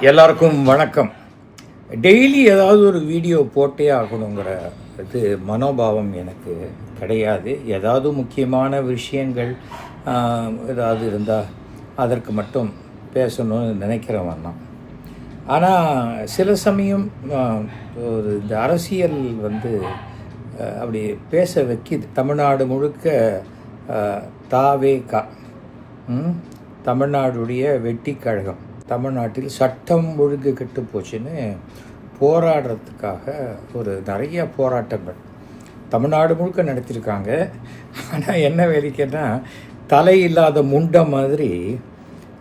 எல்லாருக்கும் வணக்கம். டெய்லி ஏதாவது ஒரு வீடியோ போட்டே ஆகணுங்கிற இது மனோபாவம் எனக்கு கிடையாது. ஏதாவது முக்கியமான விஷயங்கள் ஏதாவது இருந்தால் அதற்கு மட்டும் பேசணும்னு நினைக்கிறவன் தான். ஆனால் சில சமயம் இந்த அரசியல் அப்படி பேச வைக்கிது. தமிழ்நாடு முழுக்க தாவேகா, தமிழ்நாடுடைய வெட்டி கழகம், தமிழ்நாட்டில் சட்டம் ஒழுங்கு கெட்டு போச்சுன்னு போராடுறதுக்காக நிறைய போராட்டங்கள் தமிழ்நாடு முழுக்க நடத்தியிருக்காங்க. ஆனால் என்ன வேடிக்கைன்னா, தலை இல்லாத முண்டை மாதிரி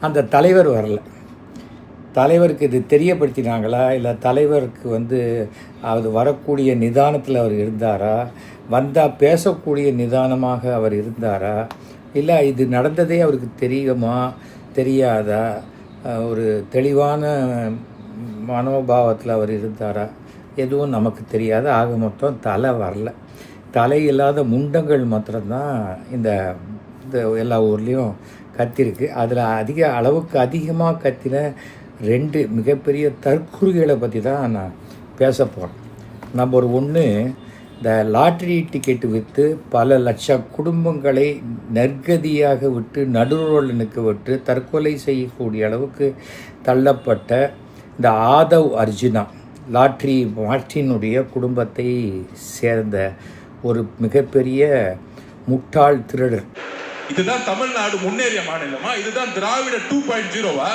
அந்த தலைவர் வரல. தலைவருக்கு இது தெரியப்படுத்தினாங்களா, இல்லை தலைவருக்கு அது வரக்கூடிய நிதானத்தில் அவர் இருந்தாரா, வந்தால் பேசக்கூடிய நிதானமாக அவர் இருந்தாரா, இல்லை இது நடந்ததே அவருக்கு தெரியுமா தெரியாதா, ஒரு தெளிவான மனோபாவத்தில் அவர் இருந்தாரா, எதுவும் நமக்கு தெரியாது. ஆக மொத்தம் தலை வரல. தலை இல்லாத முண்டங்கள் மாத்திரம்தான் இந்த எல்லா ஊர்லேயும் கத்திருக்கு. அதில் அளவுக்கு அதிகமாக கத்தின 2 மிகப்பெரிய தற்குறிகளை பற்றி தான் நான் பேச போகிறேன். நம்பர் 1, இந்த லாட்ரி டிக்கெட்டு விற்று பல லட்சம் குடும்பங்களை நற்கதியாக விட்டு நடுரோலனுக்கு விட்டு தற்கொலை செய்யக்கூடிய அளவுக்கு தள்ளப்பட்ட இந்த ஆதவ் அர்ஜுனா லாட்ரி மார்ட்டினுடைய குடும்பத்தை சேர்ந்த ஒரு மிகப்பெரிய முட்டாள் திருடர். இதுதான் தமிழ்நாடு முன்னேறிய மாநிலமா? இதுதான் திராவிட 2.0வா?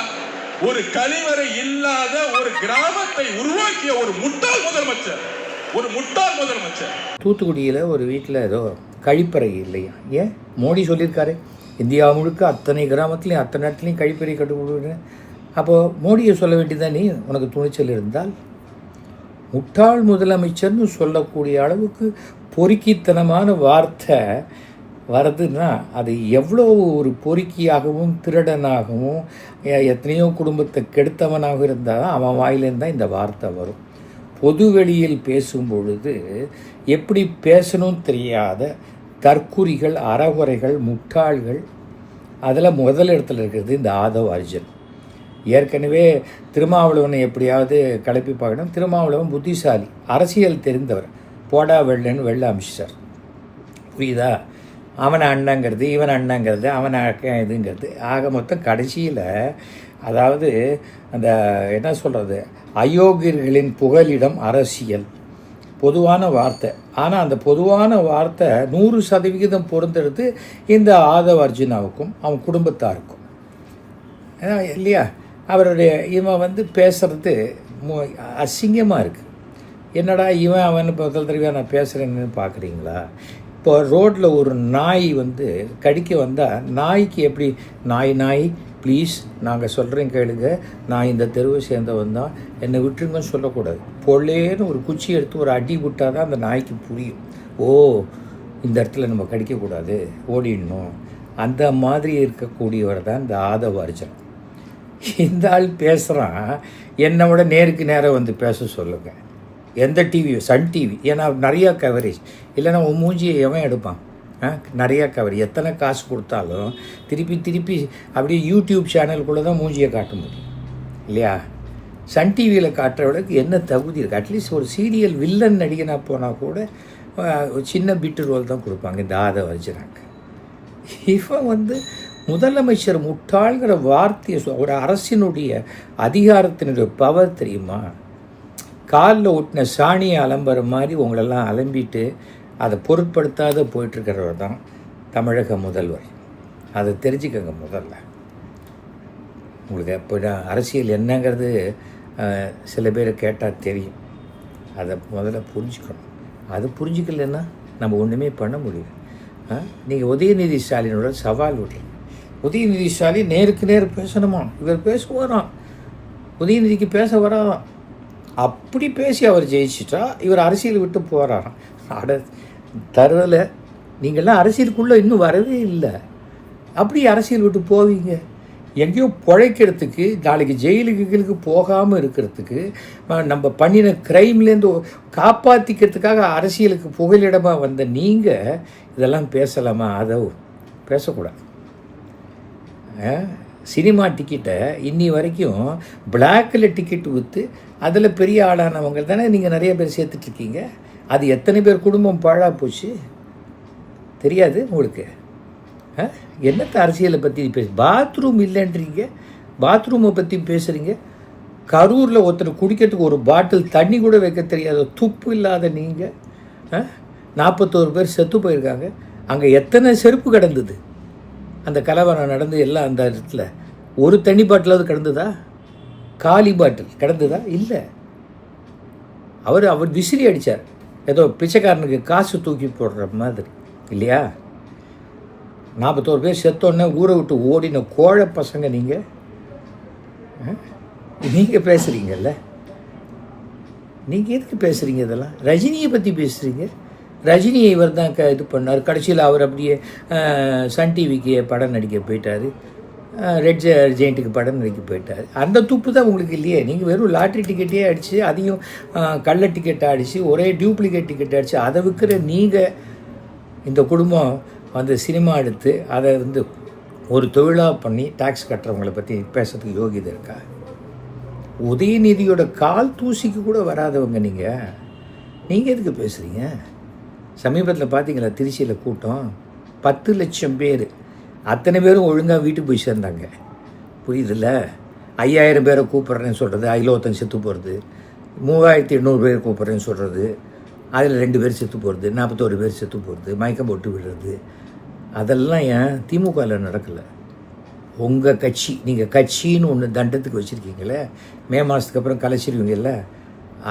ஒரு கழிவறை இல்லாத ஒரு கிராமத்தை உருவாக்கிய ஒரு முட்டாள் முதலமைச்சர். தூத்துக்குடியில் ஒரு வீட்டில் ஏதோ கழிப்பறை இல்லையா? ஏன் மோடி சொல்லியிருக்காரு இந்தியா முழுக்க அத்தனை கிராமத்துலேயும் அத்தனை இடத்துலையும் கழிப்பறை கட்டுக்கொடுக்குறேன். அப்போது மோடியை சொல்ல வேண்டியதான், நீ உனக்கு துணிச்சல் இருந்தால். முட்டாள் முதலமைச்சர்னு சொல்லக்கூடிய அளவுக்கு பொறுக்கித்தனமான வார்த்தை வருதுன்னா அது எவ்வளோ ஒரு பொறுக்கியாகவும் திருடனாகவும் எத்தனையோ குடும்பத்தை கெடுத்தவனாக இருந்தால் அவன் வாயிலேருந்து தான் இந்த வார்த்தை வரும். பொது வெளியில் பேசும் பொழுது எப்படி பேசணும்னு தெரியாத தற்குறிகள், அறகுறைகள், முட்டாள்கள், அதில் முதல் இடத்துல இருக்கிறது இந்த ஆதவ் அர்ஜுன். ஏற்கனவே திருமாவளவனை எப்படியாவது கிளப்பி பார்க்கணும். திருமாவளவன் புத்திசாலி, அரசியல் தெரிந்தவர், போடா வெள்ளன்னு வெள்ள அமிச்சார். புரியுதா? அவன் அண்ணங்கிறது, இவன் அண்ணங்கிறது, அவன் இதுங்கிறது. ஆக மொத்தம் கடைசியில் அதாவது அந்த என்ன சொல்கிறது, அயோக்கியர்களின் புகலிடம் அரசியல், பொதுவான வார்த்தை. ஆனால் அந்த பொதுவான வார்த்தை 100% பொருந்தெடுத்து இந்த ஆதவ் அர்ஜுனாவுக்கும் அவன் குடும்பத்தாருக்கும் இல்லையா? இவன் பேசுகிறது அசிங்கமாக இருக்குது. என்னடா இவன் அவன் முதல் தடவை நான் பேசுகிறேன்னு பார்க்குறீங்களா? இப்போ ரோட்டில் ஒரு நாய் கடிக்க வந்தால் நாய்க்கு எப்படி நாய் ப்ளீஸ் நாங்கள் சொல்கிறேன் கேளுங்க, நான் இந்த தெருவை சேர்ந்தவன் தான், என்னை விட்டுருங்கன்னு சொல்லக்கூடாது. பொள்ளேன்னு ஒரு குச்சி எடுத்து ஒரு அடி விட்டால் தான் அந்த நாய்க்கு புரியும், ஓ இந்த இடத்துல நம்ம கடிக்கக்கூடாது, ஓடிடணும். அந்த மாதிரி இருக்கக்கூடியவர் தான் இந்த ஆதவ் அர்ஜுன். இந்த ஆள் பேசுகிறான், என்னை விட நேருக்கு நேரம் பேச சொல்லுங்கள். எந்த டிவியோ, சன் டிவி, ஏன்னா நிறையா கவரேஜ், இல்லைன்னா உன் மூஞ்சியை எவன் எடுப்பான்? நிறையா கவரேஜ், எத்தனை காசு கொடுத்தாலும் திருப்பி அப்படியே யூடியூப் சேனலுக்குள்ளே தான் மூஞ்சியை காட்ட முடியும் இல்லையா? சன் டிவியில் காட்டுறவளுக்கு என்ன தகுதி இருக்குது? அட்லீஸ்ட் ஒரு சீரியல் வில்லன் நடிகனாக போனால் கூட சின்ன பிட்டு ரோல் தான் கொடுப்பாங்க இந்த ஆதவ் அர்ஜுனாக்கு. இவன் முதலமைச்சர் முட்டாள்கிற வார்த்தையை ஒரு அரசினுடைய அதிகாரத்தினுடைய பவர் தெரியுமா? காலில் ஒட்டின சாணியை அலம்புற மாதிரி உங்களெல்லாம் அலம்பிட்டு அதை பொருட்படுத்தாத போயிட்டுருக்கிறவர் தான் தமிழக முதல்வர். அதை தெரிஞ்சுக்கங்க முதல்ல. உங்களுக்கு இப்போ அரசியல் என்னங்கிறது சில பேர் கேட்டால் தெரியும். அதை முதல்ல புரிஞ்சுக்கணும். அது புரிஞ்சிக்கலன்னா நம்ம ஒன்றுமே பண்ண முடியும். நீங்கள் உதயநிதி ஸ்டாலினோட சவால் விடுறீங்க. உதயநிதி ஸ்டாலின் நேருக்கு நேர் பேசணுமா? இவர் பேசுவாராம், உதயநிதிக்கு பேச வராதான். அப்படி பேசி அவர் ஜெயிச்சிட்டா இவர் அரசியல் விட்டு போகிறாராம். தரல, நீங்கள்லாம் அரசியலுக்குள்ளே இன்னும் வரவே இல்லை. அப்படி அரசியல் விட்டு போவீங்க? எங்கேயோ பிழைக்கிறதுக்கு, நாளைக்கு ஜெயிலுக்கு போகாமல் இருக்கிறதுக்கு, நம்ம பண்ணின க்ரைம்லேருந்து காப்பாற்றிக்கிறதுக்காக அரசியலுக்கு புகலிடமாக வந்த நீங்கள் இதெல்லாம் பேசலாமா? அதை பேசக்கூடாது. சினிமா டிக்கெட்டை இன்னி வரைக்கும் பிளாக்கில் டிக்கெட் விற்று அதில் பெரிய ஆளானவங்க தானே நீங்கள் நிறைய பேர் சேர்த்துட்ருக்கீங்க. அது எத்தனை பேர் குடும்பம் பாழாக போச்சு தெரியாது உங்களுக்கு. என்னத்த அரசியலை பற்றி பாத்ரூம் இல்லைன்றீங்க, பாத்ரூமை பற்றி பேசுகிறீங்க. கரூரில் ஒருத்தர் குடிக்கிறதுக்கு ஒரு பாட்டில் தண்ணி கூட வைக்க தெரியாத துப்பு இல்லாத நீங்கள் 41 பேர் செத்து போயிருக்காங்க. அங்கே எத்தனை செருப்பு கிடந்தது? அந்த கலவரம் நடந்து எல்லாம் அந்த இடத்துல ஒரு தண்ணி பாட்டிலாவது கிடந்ததா? காலி பாட்டில் கிடந்ததா? இல்லை. அவர் விசிறி அடித்தார், ஏதோ பிச்சைக்காரனுக்கு காசு தூக்கி போடுற மாதிரி இல்லையா? 41 பேர் செத்தோன்னே ஊரை விட்டு ஓடின கோழை பசங்க நீங்கள் பேசுகிறீங்கல்ல. நீங்கள் எதுக்கு பேசுகிறீங்க இதெல்லாம்? ரஜினியை பற்றி பேசுகிறீங்க. ரஜினியை இவர் தான் இது பண்ணார். கடைசியில் அவர் அப்படியே சன் டிவிக்கு படம் நடிக்க போயிட்டார், ரெட் ஜெயிண்ட்டுக்கு படம் நடிக்க போயிட்டார். அந்த துப்பு தான் உங்களுக்கு இல்லையே. நீங்கள் வெறும் லாட்ரி டிக்கெட்டே அடித்து, அதையும் கள்ள டிக்கெட்டை அடித்து, ஒரே டியூப்ளிகேட் டிக்கெட் அடித்து அதை விற்கிற நீங்கள், இந்த குடும்பம் வந்து சினிமா எடுத்து அதை வந்து ஒரு தொழிலாக பண்ணி டாக்ஸ் கட்டுறவங்களை பற்றி பேசுறதுக்கு யோகிதை இருக்கா? உதயநிதியோட கால் தூசிக்கு கூட வராதவங்க நீங்கள் எதுக்கு பேசுகிறீங்க? சமீபத்தில் பார்த்தீங்களா திருச்சியில் கூட்டம் 10 லட்சம் பேர், அத்தனை பேரும் ஒழுங்காக வீட்டுக்கு போய் சேர்ந்தாங்க. புரியுதில்ல? 5000 பேரை கூப்பிட்றேன்னு சொல்கிறது, 55 செத்து போகிறது, 3800 பேர் கூப்பிட்றேன்னு சொல்கிறது, அதில் 2 பேர் செத்து போகிறது, 41 பேர் செத்து போகிறது, மயக்கம் போட்டு விடுறது, அதெல்லாம் ஏன் திமுகவில் நடக்கலை? உங்கள் கட்சி, நீங்கள் கட்சின்னு ஒன்று தண்டத்துக்கு வச்சுருக்கீங்களே, மே மாதத்துக்கு அப்புறம் கலைச்சிருவீங்கல்ல,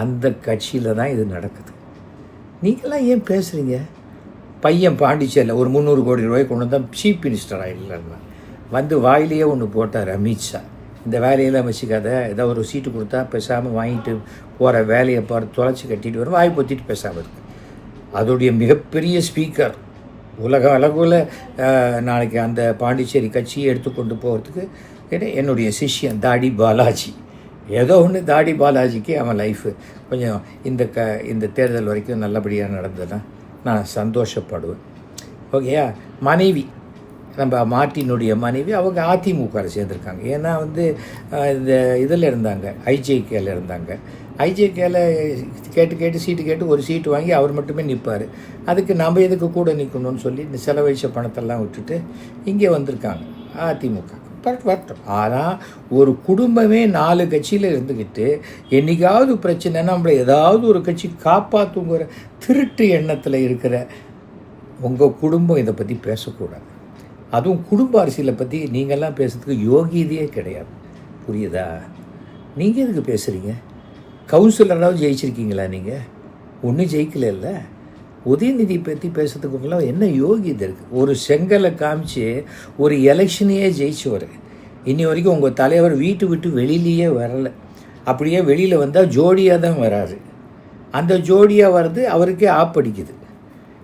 அந்த கட்சியில் தான் இது நடக்குது. நீங்களாம் ஏன் பேசுகிறீங்க? பையன் பாண்டிச்சேரியில் ஒரு 300 கோடி ரூபாய் கொண்டு வந்தால் சீஃப் மினிஸ்டர் ஆகிடலன்னா வந்து வாயிலேயே ஒன்று போட்டார் அமித்ஷா. இந்த வேலையெல்லாம் வச்சுக்காத, ஏதோ ஒரு சீட்டு கொடுத்தா பேசாமல் வாங்கிட்டு போகிற வேலையை பார்த்து தொலைச்சி கட்டிட்டு வரும், வாய் பொத்திட்டு பேசாமல் இருக்கு. அதோடைய மிகப்பெரிய ஸ்பீக்கர் உலக அளவில் நாளைக்கு அந்த பாண்டிச்சேரி கட்சியை எடுத்துக்கொண்டு போகிறதுக்கு என்னுடைய சிஷ்யன் தாடி பாலாஜி. ஏதோ ஒன்று தாடி பாலாஜிக்கு அவன் லைஃபு கொஞ்சம் இந்த தேர்தல் வரைக்கும் நல்லபடியாக நடந்ததுன்னா நான் சந்தோஷப்படுவேன். ஓகேயா? மனைவி, நம்ம மார்ட்டினுடைய மனைவி, அவங்க அதிமுகவில் சேர்ந்துருக்காங்க. ஏன்னா வந்து இந்த இதில் இருந்தாங்க, ஐஜேகேல இருந்தாங்க. ஐஜேகேல கேட்டு சீட்டு கேட்டு ஒரு சீட்டு வாங்கி அவர் மட்டுமே நிற்பார். அதுக்கு நம்ம எதுக்கு கூட நிற்கணும்னு சொல்லி இந்த செலவழிச்ச பணத்தெல்லாம் விட்டுட்டு இங்கே வந்திருக்காங்க அதிமுக. வரட்டும். ஆனால் ஒரு குடும்பமே 4 கட்சியில் இருந்துக்கிட்டு என்றைக்காவது பிரச்சனைனா நம்மளை ஏதாவது ஒரு கட்சி காப்பாற்றுங்கிற திருட்டு எண்ணத்தில் இருக்கிற உங்கள் குடும்பம் இதை பற்றி பேசக்கூடாது. அதுவும் குடும்ப அரசியலை பற்றி நீங்கள்லாம் பேசுறதுக்கு யோகியதையே கிடையாது. புரியுதா? நீங்கள் எதுக்கு பேசுகிறீங்க? கவுன்சிலராவது ஜெயிச்சிருக்கீங்களா? நீங்கள் ஒன்றும் ஜெயிக்கல இல்லை. உதயநிதி பற்றி பேசுறதுக்குலாம் என்ன யோகியதை இருக்குது? ஒரு செங்கலை காமிச்சு ஒரு எலெக்ஷனையே ஜெயிச்சவர். இன்னி வரைக்கும் உங்கள் தலைவர் வீட்டு விட்டு வெளியிலேயே வரலை. அப்படியே வெளியில் வந்தால் ஜோடியாக தான் வராது. அந்த ஜோடியாக வர்றது அவருக்கே ஆப்படிக்குது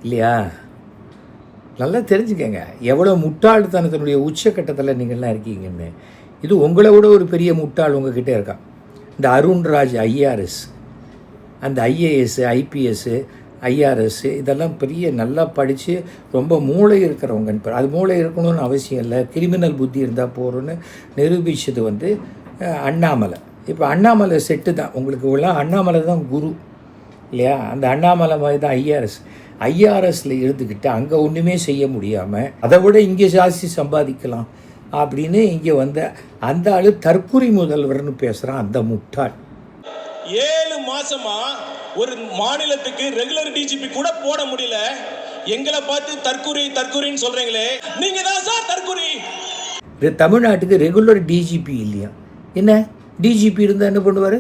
இல்லையா? நல்லா தெரிஞ்சுக்கங்க எவ்வளோ முட்டாள்தனத்தினுடைய உச்சக்கட்டத்தில் நீங்கள்லாம் இருக்கீங்கன்னு. இது உங்களை விட ஒரு பெரிய முட்டாள் உங்ககிட்ட இருக்கான். இந்த அருண்ராஜ் ஐஆர்எஸ், அந்த ஐஏஎஸ், ஐபிஎஸ்ஸு, ஐஆர்எஸ் இதெல்லாம் பெரிய நல்லா படித்து ரொம்ப மூளை இருக்கிறவங்க. அது மூளை இருக்கணும்னு அவசியம் இல்லை, கிரிமினல் புத்தி இருந்தால் போகிறோன்னு நிரூபித்தது வந்து அண்ணாமலை. இப்போ அண்ணாமலை செட்டு தான் உங்களுக்கு உள்ள, அண்ணாமலை தான் குரு இல்லையா? அந்த அண்ணாமலை மாதிரி தான் ஐஆர்எஸில் இருந்துக்கிட்டு அங்கே ஒன்றுமே செய்ய முடியாமல் அதை விட இங்கே ஜாஸ்தி சம்பாதிக்கலாம் அப்படின்னு இங்கே வந்த அந்த ஆள் தற்குறி முதல்வர்னு பேசுகிறான் அந்த முட்டாள். 7 மாசமா ஒரு மாநிலத்துக்கு ரெகுலர் டிஜிபி கூட போட முடியல. எங்களை பார்த்து தற்குறின்னு சொல்றீங்களே, நீங்க தான் சார் தற்குறி. தமிழ்நாட்டுக்கு ரெகுலர் டிஜிபி இல்லையா? என்ன டிஜிபி இருந்தால் என்ன பண்ணுவார்?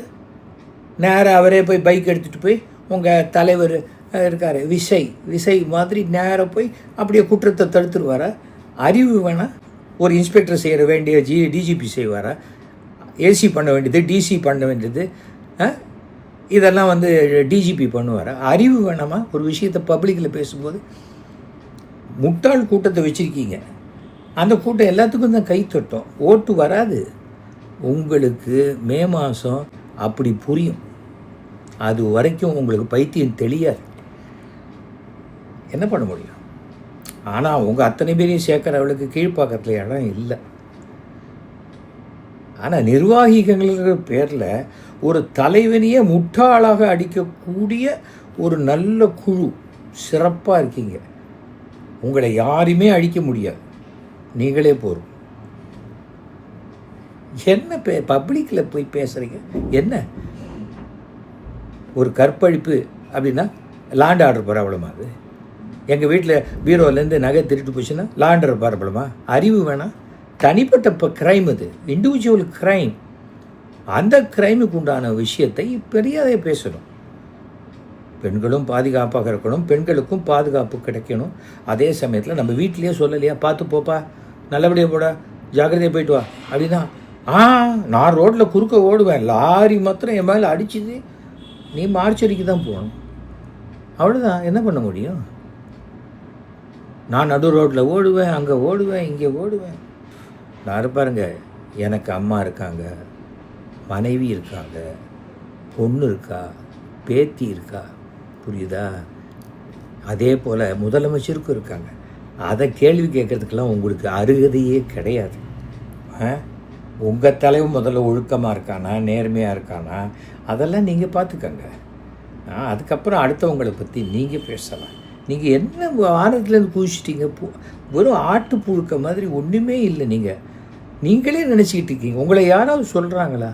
நேராக அவரே போய் பைக் எடுத்துகிட்டு போய் உங்கள் தலைவர் இருக்கார் விசை மாதிரி நேராக போய் அப்படியே குற்றத்தை தடுத்துருவாரா? அறிவு வேணாம்? ஒரு இன்ஸ்பெக்டர் செய்கிற வேண்டிய டிஜிபி செய்வாரா? ஏசி பண்ண வேண்டியது, டிசி பண்ண வேண்டியது, இதெல்லாம் வந்து டிஜிபி பண்ணுவாரா? அறிவு வேணாமா? ஒரு விஷயத்தை பப்ளிக்கில் பேசும்போது முட்டாள் கூட்டத்தை வச்சுருக்கீங்க. அந்த கூட்டம் எல்லாத்துக்கும் தான் கை தட்டும், ஓட்டு வராது. உங்களுக்கு மே மாதம் அப்படி புரியும். அது வரைக்கும் உங்களுக்கு பைத்தியம் தெரியாது. என்ன பண்ண முடியும்? ஆனால் உங்கள் அத்தனை பேரையும் சேர்க்குற அவளுக்கு கீழ்ப்பாக்கத்தில் இடம் இல்லை. ஆனால் நிர்வாகிகங்கிற பேரில் ஒரு தலைவனையே முட்டாளாக அடிக்கக்கூடிய ஒரு நல்ல குழு சிறப்பாக இருக்கீங்க. உங்களை யாருமே அழிக்க முடியாது, நீங்களே போகிறோம். என்ன பப்ளிக்கில் போய் பேசுகிறீங்க? என்ன ஒரு கற்பழிப்பு அப்படின்னா லாண்ட் ஆர்டர் ப்ராப்ளமா? அது எங்கள் வீட்டில் பீரோலேருந்து நகை திருட்டு போச்சுன்னா லாண்ட் ஆர்டர் ப்ராப்ளமா? அறிவு வேணாம். தனிப்பட்ட க்ரைம், அது இண்டிவிஜுவல் க்ரைம். அந்த க்ரைமுக்கு உண்டான விஷயத்தை பெரியாதே பேசணும். பெண்களும் பாதுகாப்பாக இருக்கணும், பெண்களுக்கும் பாதுகாப்பு கிடைக்கணும். அதே சமயத்தில் நம்ம வீட்டிலேயே சொல்லலையா, பார்த்து போப்பா, நல்லபடியாக போடா, ஜாக்கிரதையாக போயிட்டு வா அப்படின்னா, நான் ரோட்டில் குறுக்க ஓடுவேன், லாரி மாத்திரம் என் மேலே அடிச்சுது, நீ மார்ச்சரிக்கு தான் போகணும். அவ்வளோதான், என்ன பண்ண முடியும்? நான் நடு ரோட்டில் ஓடுவேன், அங்கே ஓடுவேன், இங்கே ஓடுவேன். நான் பாருங்க, எனக்கு அம்மா இருக்காங்க, மனைவி இருக்காங்க, பொண்ணு இருக்கா, பேத்தி இருக்கா, புரியுதா? அதே போல் முதலமைச்சருக்கும் இருக்காங்க. அதை கேள்வி கேட்குறதுக்கெல்லாம் உங்களுக்கு அருகதையே கிடையாது. உங்கள் தலைவர் முதல்ல ஒழுக்கமாக இருக்கானா, நேர்மையாக இருக்கானா, அதெல்லாம் நீங்கள் பார்த்துக்கங்க. அதுக்கப்புறம் அடுத்தவங்களை பற்றி நீங்கள் பேசலாம். நீங்கள் என்ன வானத்துலேருந்து குதிச்சிட்டிங்க, வெறும் ஆட்டு புழுக்க மாதிரி ஒன்றுமே இல்லை. நீங்களே நினச்சிக்கிட்டு இருக்கீங்க. உங்களை யாராவது சொல்கிறாங்களா?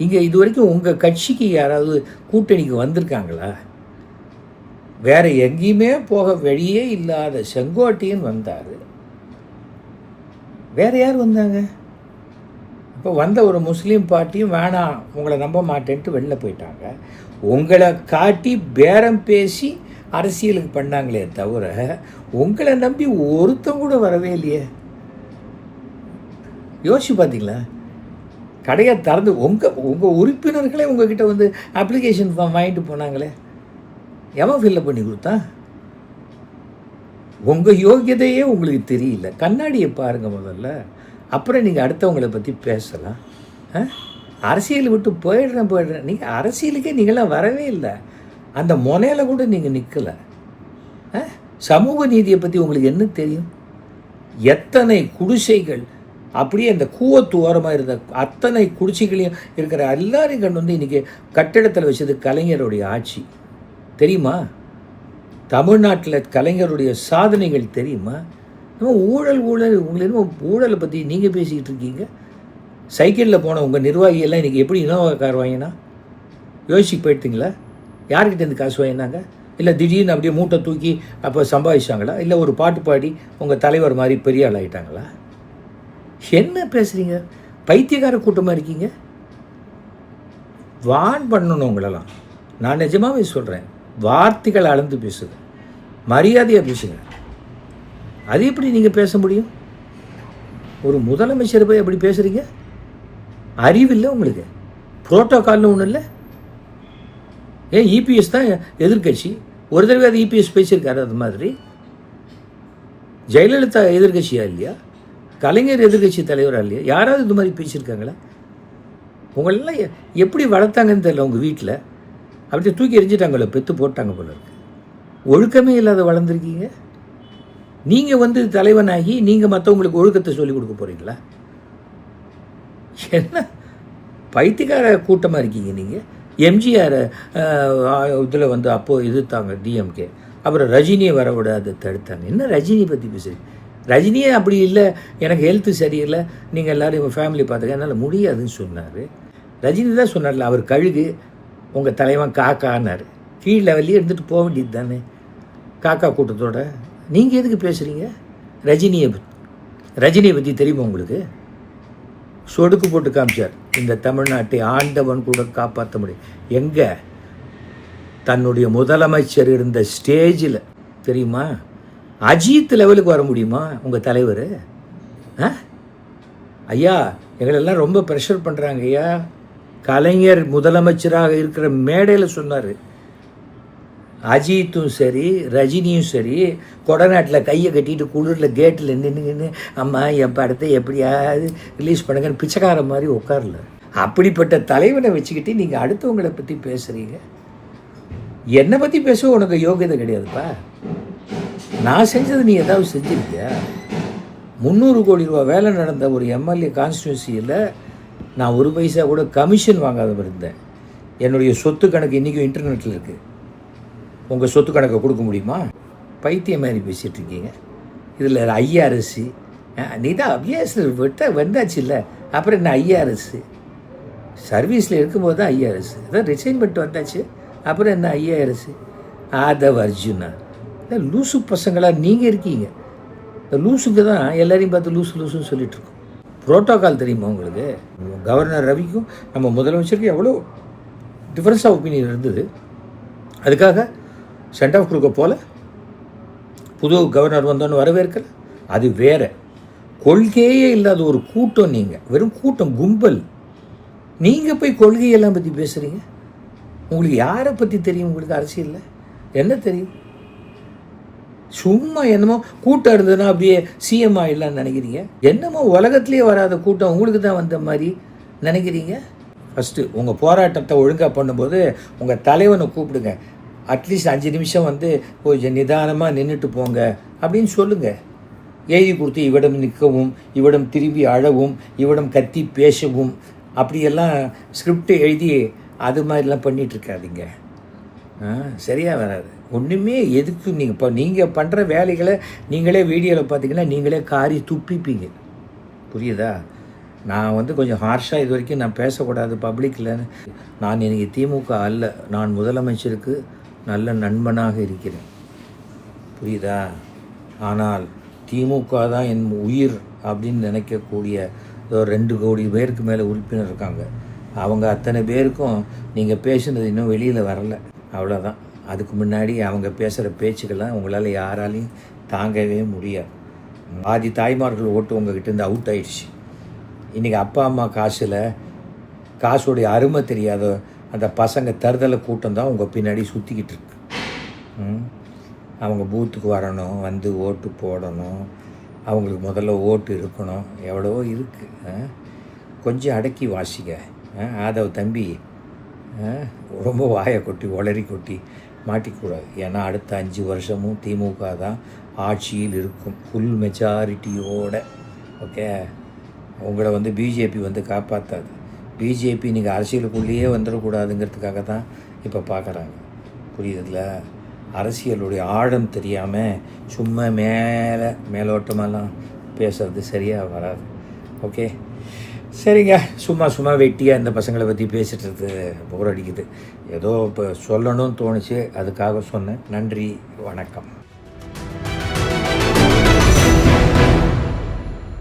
இங்கே இது வரைக்கும் உங்கள் கட்சிக்கு யாராவது கூட்டணிக்கு வந்திருக்காங்களா? வேறு எங்கேயுமே போக வழியே இல்லாத செங்கோட்டையன் வந்தார். வேறு யார் வந்தாங்க? இப்போ வந்த ஒரு முஸ்லீம் பார்ட்டியும் வேணாம், உங்களை நம்ப மாட்டேன்ட்டு வெளில போயிட்டாங்க. உங்களை காட்டி பேரம் பேசி அரசியலுக்கு பண்ணாங்களே தவிர உங்களை நம்பி ஒருத்தம் கூட வரவே இல்லையே. யோசிச்சு பார்த்தீங்களா? கடையை திறந்து உங்கள் உறுப்பினர்களே உங்ககிட்ட வந்து அப்ளிகேஷன் ஃபார்ம் வாங்கிட்டு போனாங்களே, எவன் ஃபில்லப் பண்ணி கொடுத்தா? உங்கள் யோகியதையே உங்களுக்கு தெரியல. கண்ணாடியை பாருங்கள் முதல்ல, அப்புறம் நீங்கள் அடுத்தவங்களை பற்றி பேசலாம். அரசியலை விட்டு போயிடுறேன். நீங்கள் அரசியலுக்கே நீங்களாம் வரவே இல்லை. அந்த முனையில் கூட நீங்கள் நிற்கலை. சமூக நீதியை பற்றி உங்களுக்கு என்ன தெரியும்? எத்தனை குடிசைகள் அப்படியே அந்த கூவத்து ஓரமாக இருந்த அத்தனை குடிசைகளையும் இருக்கிற எல்லாரையும் கண்டு வந்து இன்றைக்கி கட்டிடத்தில் வச்சது கலைஞருடைய ஆட்சி தெரியுமா? தமிழ்நாட்டில் கலைஞருடைய சாதனைகள் தெரியுமா? நம்ம ஊழல் உங்களை என்ன ஊழலை பற்றி நீங்கள் பேசிக்கிட்டு இருக்கீங்க? சைக்கிளில் போன உங்கள் நிர்வாகியெல்லாம் இன்றைக்கி எப்படி இனோவா கார் வாங்கினா? யோசிச்சு போயிட்டீங்களா? யார்கிட்டேருந்து காசு வாங்கினாங்க? இல்லை திடீர்னு அப்படியே மூட்டை தூக்கி அப்போ சம்பாதிச்சாங்களா? இல்லை ஒரு பாட்டு பாடி உங்கள் தலைவர் மாதிரி பெரிய ஆள் ஆகிட்டாங்களா? என்ன பேசுகிறீங்க? பைத்தியக்கார கூட்டமாக இருக்கீங்க. வான் பண்ணணும் உங்களெல்லாம். நான் நிஜமாகவே சொல்கிறேன், வார்த்தைகள் அளந்து பேசுங்க, மரியாதையாக பேசுங்க. அது எப்படி நீங்கள் பேச முடியும்? ஒரு முதலமைச்சர் போய் அப்படி பேசுகிறீங்க? அறிவில்லை உங்களுக்கு? புரோட்டோகால்னு ஒன்றும் இல்லை. ஏன் இபிஎஸ் தான் எதிர்கட்சி, ஒரு தடவை அது இபிஎஸ் பேசியிருக்காரு. அது மாதிரி ஜெயலலிதா எதிர்கட்சியா இல்லையா? கலைஞர் எதிர்கட்சி தலைவராக இல்லையா? யாராவது இது மாதிரி பேசியிருக்காங்களா? உங்களெல்லாம் எப்படி வளர்த்தாங்கன்னு தெரியல. உங்கள் வீட்டில் அப்படியே தூக்கி எரிஞ்சிட்டாங்களோ, பெற்று போட்டாங்க போல இருக்கு. ஒழுக்கமே இல்லாத வளர்ந்துருக்கீங்க. நீங்கள் வந்து தலைவனாகி நீங்கள் மற்றவங்களுக்கு ஒழுக்கத்தை சொல்லிக் கொடுக்க போகிறீங்களா? என்ன பைத்தியக்கார கூட்டமாக இருக்கீங்க நீங்கள். எம்ஜிஆர் இதில் வந்து அப்போது எதிர்த்தாங்க டிஎம்கே, அப்புறம் ரஜினியை வர விடாது தடுத்தாங்க. என்ன ரஜினி பற்றி பேசுகிறீங்க? ரஜினியே அப்படி இல்லை, எனக்கு ஹெல்த்து சரியில்லை, நீங்கள் எல்லோரும் உங்கள் ஃபேமிலி பார்த்துக்க, என்னால் முடியாதுன்னு சொன்னார். ரஜினி தான் சொன்னார்ல, அவர் கழுகு, உங்கள் தலைவன் காக்கான்னார். கீழ் லெவல்லையே எடுத்துகிட்டு போக வேண்டியது தானே காக்கா கூட்டத்தோட. நீங்கள் எதுக்கு பேசுகிறீங்க? ரஜினியை பற்றி தெரியுமா உங்களுக்கு? சொடுக்கு போட்டு காமிச்சார், இந்த தமிழ்நாட்டை ஆண்டவன் கூட காப்பாற்ற முடியும். எங்கே? தன்னுடைய முதலமைச்சர் இருந்த ஸ்டேஜில் தெரியுமா? அஜித் லெவலுக்கு வர முடியுமா உங்கள் தலைவர்? ஐயா, எங்களெல்லாம் ரொம்ப ப்ரெஷர் பண்ணுறாங்க ஐயா. கலைஞர் முதலமைச்சராக இருக்கிற மேடையில் சொன்னார், அஜித்தும் சரி ரஜினியும் சரி கொடநாட்டில் கையை கட்டிட்டு குளிரில் கேட்டில் நின்றுங்கன்னு அம்மா என் படத்தை எப்படியாவது ரிலீஸ் பண்ணுங்கன்னு பிச்சைக்கார மாதிரி உட்காரல. அப்படிப்பட்ட தலைவனை வச்சுக்கிட்டு நீங்கள் அடுத்தவங்களை பற்றி பேசுகிறீங்க. என்னை பற்றி பேச உனக்கு யோகியதை கிடையாதுப்பா. நான் செஞ்சது நீ ஏதாவது செஞ்சுருக்கியா? 300 கோடி ரூபா வேலை நடந்த ஒரு எம்எல்ஏ கான்ஸ்டியூன்சியில் நான் ஒரு பைசா கூட கமிஷன் வாங்காத இருந்தேன். என்னுடைய சொத்து கணக்கு இன்றைக்கும் இன்டர்நெட்டில் இருக்குது. உங்கள் சொத்து கணக்கை கொடுக்க முடியுமா? பைத்தியம் மாதிரி பேசிகிட்டு இருக்கீங்க. இதில் IRS நீ தான் அபியாஸ் வந்தாச்சு இல்லை, அப்புறம் என்ன IRS? சர்வீஸில் இருக்கும்போது தான் IRS, அதான் ரிசைன் பண்ணிட்டு வந்தாச்சு, அப்புறம் என்ன IRS? ஆதவ் அர்ஜுனா, இல்லை லூசு பசங்களாக நீங்கள் இருக்கீங்க. இந்த லூசுக்கு தான் எல்லாரையும் பார்த்து லூசுன்னு சொல்லிகிட்ருக்கோம். புரோட்டோக்கால் தெரியுமா உங்களுக்கு? கவர்னர் ரவிக்கும் நம்ம முதலமைச்சருக்கும் எவ்வளோ டிஃப்ரென்ஸ் ஆஃப் ஒப்பீனியன் இருந்தது. அதுக்காக சென்ட் ஆஃப் கொடுக்க போல புது கவர்னர் வந்தோன்னு வரவேற்கல. அது வேறு. கொள்கையே இல்லாத ஒரு கூட்டம் நீங்கள், வெறும் கூட்டம், கும்பல். நீங்கள் போய் கொள்கையெல்லாம் பற்றி பேசுகிறீங்க. உங்களுக்கு யாரை பற்றி தெரியும்? உங்களுக்கு அரசியலில் என்ன தெரியும்? சும்மா என்னமோ கூட்டம் இருந்ததுன்னா அப்படியே CM ஆகிடலான்னு நினைக்கிறீங்க. என்னமோ உலகத்துலேயே வராத கூட்டம் உங்களுக்கு தான் வந்த மாதிரி நினைக்கிறீங்க. ஃபஸ்ட்டு உங்கள் போராட்டத்தை ஒழுங்காக பண்ணும்போது உங்கள் தலைவனை கூப்பிடுங்க. அட்லீஸ்ட் 5 நிமிஷம் கொஞ்சம் நிதானமாக நின்றுட்டு போங்க அப்படின்னு சொல்லுங்கள். எழுதி கொடுத்து இவ்விடம் நிற்கவும், இவ்விடம் திரும்பி அழவும், இவ்விடம் கத்தி பேசவும், அப்படியெல்லாம் ஸ்கிரிப்ட் எழுதி அது மாதிரிலாம் பண்ணிகிட்ருக்காதீங்க. சரியாக வராது. ஒன்றுமே எதுக்கு நீங்கள் பண்ணுற வேலைகளை நீங்களே வீடியோவில் பார்த்தீங்கன்னா நீங்களே காரி துப்பிப்பீங்க. புரியுதா? நான் கொஞ்சம் ஹார்ஷாக இது வரைக்கும் நான் பேசக்கூடாது பப்ளிக்கில்னு. நான் எனக்கு திமுக அல்ல, நான் முதலமைச்சருக்கு நல்ல நண்பனாக இருக்கிறேன். புரியுதா? ஆனால் திமுக தான் என் உயிர் அப்படின்னு நினைக்கக்கூடிய 2 கோடி பேருக்கு மேலே உறுப்பினர் இருக்காங்க. அவங்க அத்தனை பேருக்கும் நீங்கள் பேசுனது இன்னும் வெளியில் வரலை, அவ்வளோதான். அதுக்கு முன்னாடி அவங்க பேசுகிற பேச்சுக்கெல்லாம் உங்களால் யாராலையும் தாங்கவே முடியாது. பாதி தாய்மார்கள் ஓட்டு உங்ககிட்ட அவுட் ஆயிடுச்சு. இன்றைக்கி அப்பா அம்மா காசுடைய அருமை தெரியாத அந்த பசங்க தருதலை கூட்டம் தான் உங்கள் பின்னாடி சுற்றிக்கிட்டு இருக்கு. அவங்க பூத்துக்கு வரணும், ஓட்டு போடணும், அவங்களுக்கு முதல்ல ஓட்டு இருக்கணும், எவ்வளவோ இருக்குது. கொஞ்சம் அடக்கி வாசிங்க. ஆதவ் தம்பி, ரொம்ப வாயை கொட்டி உளறி கொட்டி மாட்டிக்கூடாது. ஏன்னா அடுத்த 5 வருஷமும் திமுக தான் ஆட்சியில் இருக்கும், ஃபுல் மெஜாரிட்டியோட. ஓகே, உங்களை பிஜேபி காப்பாற்றாது. பிஜேபி நீங்கள் அரசியலுக்குள்ளேயே வந்துடக்கூடாதுங்கிறதுக்காக தான் இப்போ பார்க்குறாங்க. புரியுதுல? அரசியலுடைய ஆழம் தெரியாமல் சும்மா மேலோட்டமெல்லாம் பேசுகிறது சரியாக வராது. ஓகே, சரிங்க. சும்மா வெட்டியாக இந்த பசங்களை பற்றி பேசிட்டு போர் அடிக்குது. ஏதோ இப்போ சொல்லணும்னு தோணுச்சு, அதுக்காக சொன்னேன். நன்றி, வணக்கம்.